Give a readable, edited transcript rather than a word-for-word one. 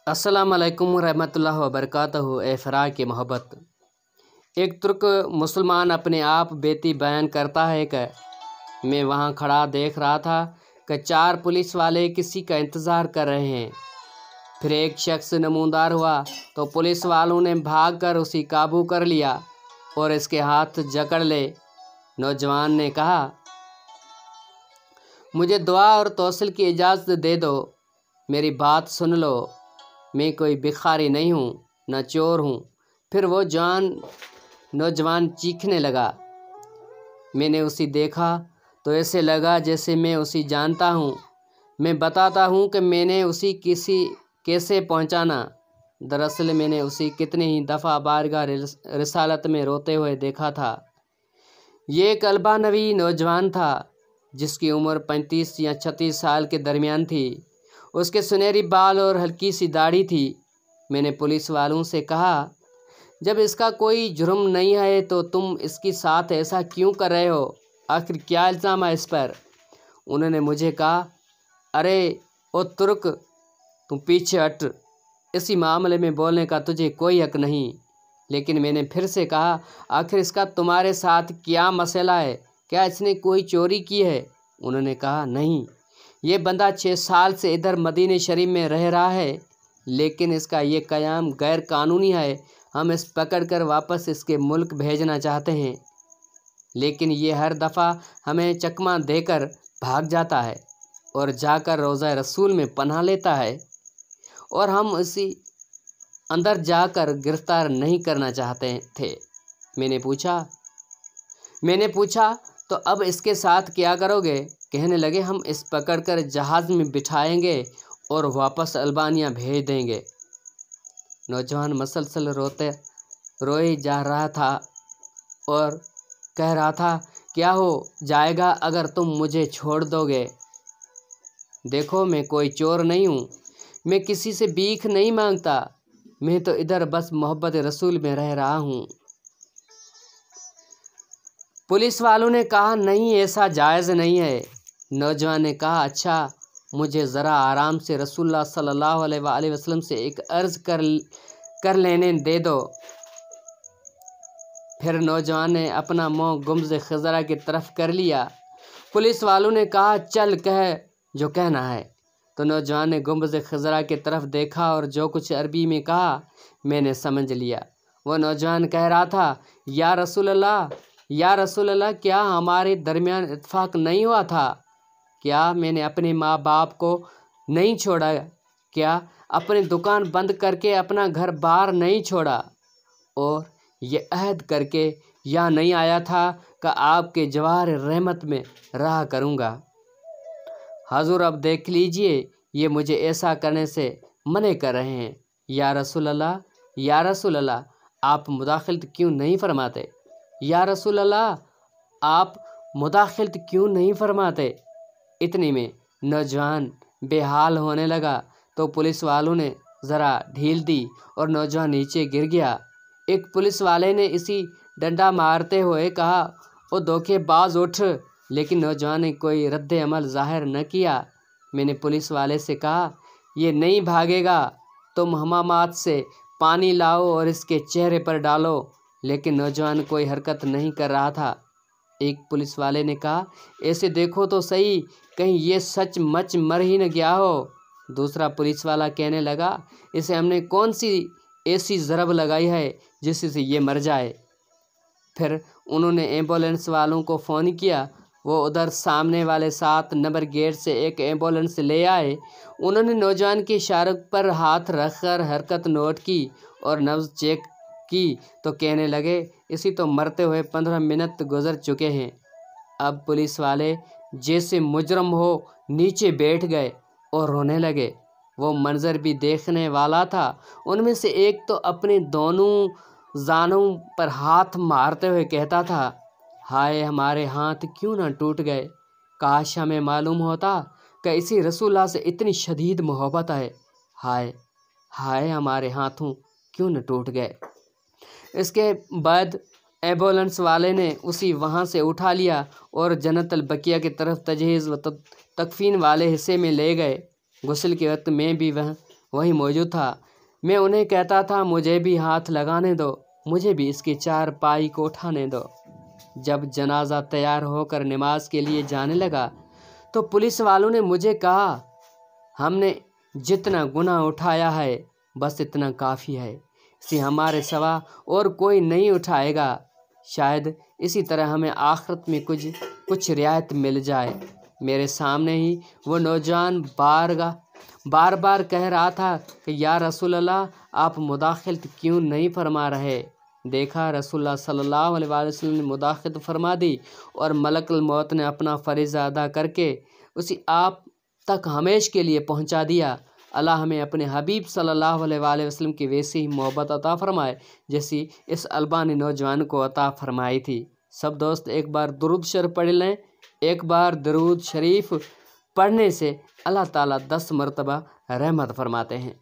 अस्सलाम वालेकुम रहमतुल्लाहि व बरकातहू। फ़राक़ की मोहब्बत। एक तुर्क मुसलमान अपने आप बेती बयान करता है कि मैं वहाँ खड़ा देख रहा था कि 4 पुलिस वाले किसी का इंतज़ार कर रहे हैं। फिर एक शख्स नमूदार हुआ तो पुलिस वालों ने भागकर उसे काबू कर लिया और इसके हाथ जकड़ ले। नौजवान ने कहा, मुझे दुआ और तौसील की इजाज़त दे दो, मेरी बात सुन लो, मैं कोई भिखारी नहीं हूँ, न चोर हूँ। फिर वो नौजवान चीखने लगा। मैंने उसे देखा तो ऐसे लगा जैसे मैं उसे जानता हूँ। मैं बताता हूँ कि मैंने उसे कैसे पहचाना। दरअसल मैंने उसे कितनी ही दफ़ा बारगाह रिसालत में रोते हुए देखा था। ये एक अल्बानवी नौजवान था जिसकी उम्र 35 या 36 साल के दरमियान थी। उसके सुनहरी बाल और हल्की सी दाढ़ी थी। मैंने पुलिस वालों से कहा, जब इसका कोई जुर्म नहीं है तो तुम इसके साथ ऐसा क्यों कर रहे हो? आखिर क्या इल्ज़ाम है इस पर? उन्होंने मुझे कहा, अरे ओ तुर्क, तुम पीछे हट, इसी मामले में बोलने का तुझे कोई हक नहीं। लेकिन मैंने फिर से कहा, आखिर इसका तुम्हारे साथ क्या मसला है? क्या इसने कोई चोरी की है? उन्होंने कहा, नहीं, ये बंदा 6 साल से इधर मदीने शरीफ में रह रहा है, लेकिन इसका ये क़याम गैर कानूनी है। हम इस पकड़कर वापस इसके मुल्क भेजना चाहते हैं, लेकिन ये हर दफ़ा हमें चकमा देकर भाग जाता है और जाकर रोज़ा रसूल में पनाह लेता है, और हम इसी अंदर जाकर गिरफ़्तार नहीं करना चाहते थे। मैंने पूछा तो अब इसके साथ क्या करोगे? कहने लगे, हम इस पकड़कर जहाज़ में बिठाएंगे और वापस अल्बानिया भेज देंगे। नौजवान मसलसल रोए जा रहा था और कह रहा था, क्या हो जाएगा अगर तुम मुझे छोड़ दोगे? देखो, मैं कोई चोर नहीं हूँ, मैं किसी से भीख नहीं मांगता, मैं तो इधर बस मोहब्बत रसूल में रह रहा हूँ। पुलिस वालों ने कहा, नहीं, ऐसा जायज़ नहीं है। नौजवान ने कहा, अच्छा, मुझे ज़रा आराम से रसूलुल्लाह सल्लल्लाहु अलैहि वसल्लम से एक अर्ज़ कर लेने दे दो। फिर नौजवान ने अपना मुँह गुंबज़ खज़रा की तरफ कर लिया। पुलिस वालों ने कहा, चल, कह जो कहना है। तो नौजवान ने गुंबज़ खज़रा की तरफ देखा और जो कुछ अरबी में कहा मैंने समझ लिया। वो नौजवान कह रहा था, या रसूल अल्लाह, क्या हमारे दरमियान इत्तेफाक नहीं हुआ था? क्या मैंने अपने माँ बाप को नहीं छोड़ा? क्या अपनी दुकान बंद करके अपना घर बार नहीं छोड़ा? और ये अहद करके यहाँ नहीं आया था कि आपके जवार रहमत में रहा करूँगा। हजूर, अब देख लीजिए, ये मुझे ऐसा करने से मने कर रहे हैं। या रसूल अल्लाह, आप मुदाखलत क्यों नहीं फरमाते? या रसूल अल्लाह, आप मुदाखलत क्यों नहीं फरमाते? इतनी में नौजवान बेहाल होने लगा तो पुलिस वालों ने ज़रा ढील दी और नौजवान नीचे गिर गया। एक पुलिस वाले ने इसी डंडा मारते हुए कहा, ओ धोखेबाज, उठ। लेकिन नौजवान ने कोई रद्द अमल ज़ाहिर न किया। मैंने पुलिस वाले से कहा, ये नहीं भागेगा, तुम हमामात से पानी लाओ और इसके चेहरे पर डालो। लेकिन नौजवान कोई हरकत नहीं कर रहा था। एक पुलिस वाले ने कहा, ऐसे देखो तो सही, कहीं ये सचमुच मर ही न गया हो। दूसरा पुलिस वाला कहने लगा, इसे हमने कौन सी ऐसी ज़रब लगाई है जिससे ये मर जाए? फिर उन्होंने एम्बुलेंस वालों को फ़ोन किया। वो उधर सामने वाले 7 नंबर गेट से एक एम्बुलेंस ले आए। उन्होंने नौजवान की इशारे पर हाथ रखकर हरकत नोट की और नब्ज़ चेक की तो कहने लगे, इसी तो मरते हुए 15 मिनट गुजर चुके हैं। अब पुलिस वाले जैसे मुजरम हो नीचे बैठ गए और रोने लगे। वो मंजर भी देखने वाला था। उनमें से एक तो अपने दोनों जानों पर हाथ मारते हुए कहता था, हाय, हमारे हाथ क्यों ना टूट गए। काश हमें मालूम होता कि इसी रसूलुल्लाह से इतनी शदीद मोहब्बत है। हाय हाय, हमारे हाथों क्यों न टूट गए। इसके बाद एम्बुलेंस वाले ने उसी वहाँ से उठा लिया और जन्नतुल बकिया की तरफ तजहीज़ व तकफीन वाले हिस्से में ले गए। गुस्ल के वक्त मैं भी वहीं मौजूद था। मैं उन्हें कहता था, मुझे भी हाथ लगाने दो, मुझे भी इसकी चारपाई को उठाने दो। जब जनाजा तैयार होकर नमाज के लिए जाने लगा तो पुलिस वालों ने मुझे कहा, हमने जितना गुनाह उठाया है बस इतना काफ़ी है, इसे हमारे सिवा और कोई नहीं उठाएगा। शायद इसी तरह हमें आखिरत में कुछ रियायत मिल जाए। मेरे सामने ही वो नौजवान बार बार कह रहा था कि या रसूल अल्लाह, आप मुदाखिल क्यों नहीं फरमा रहे। देखा, रसूलुल्लाह सल्लल्लाहु अलैहि वसल्लम ने मुदाखिल फरमा दी और मलकुल मौत ने अपना फ़रीज़ा अदा करके उसी आप तक हमेशा के लिए पहुंचा दिया। अल्लाह हमें अपने हबीब सल्लल्लाहु अलैहि वसल्लम की वैसी ही मोहब्बत अता फरमाए जैसी इस अल्बानी नौजवान को अता फरमाई थी। सब दोस्त एक बार दुरूद शरीफ पढ़ लें। एक बार दुरूद शरीफ पढ़ने से अल्लाह ताला 10 मरतबा रहमत फरमाते हैं।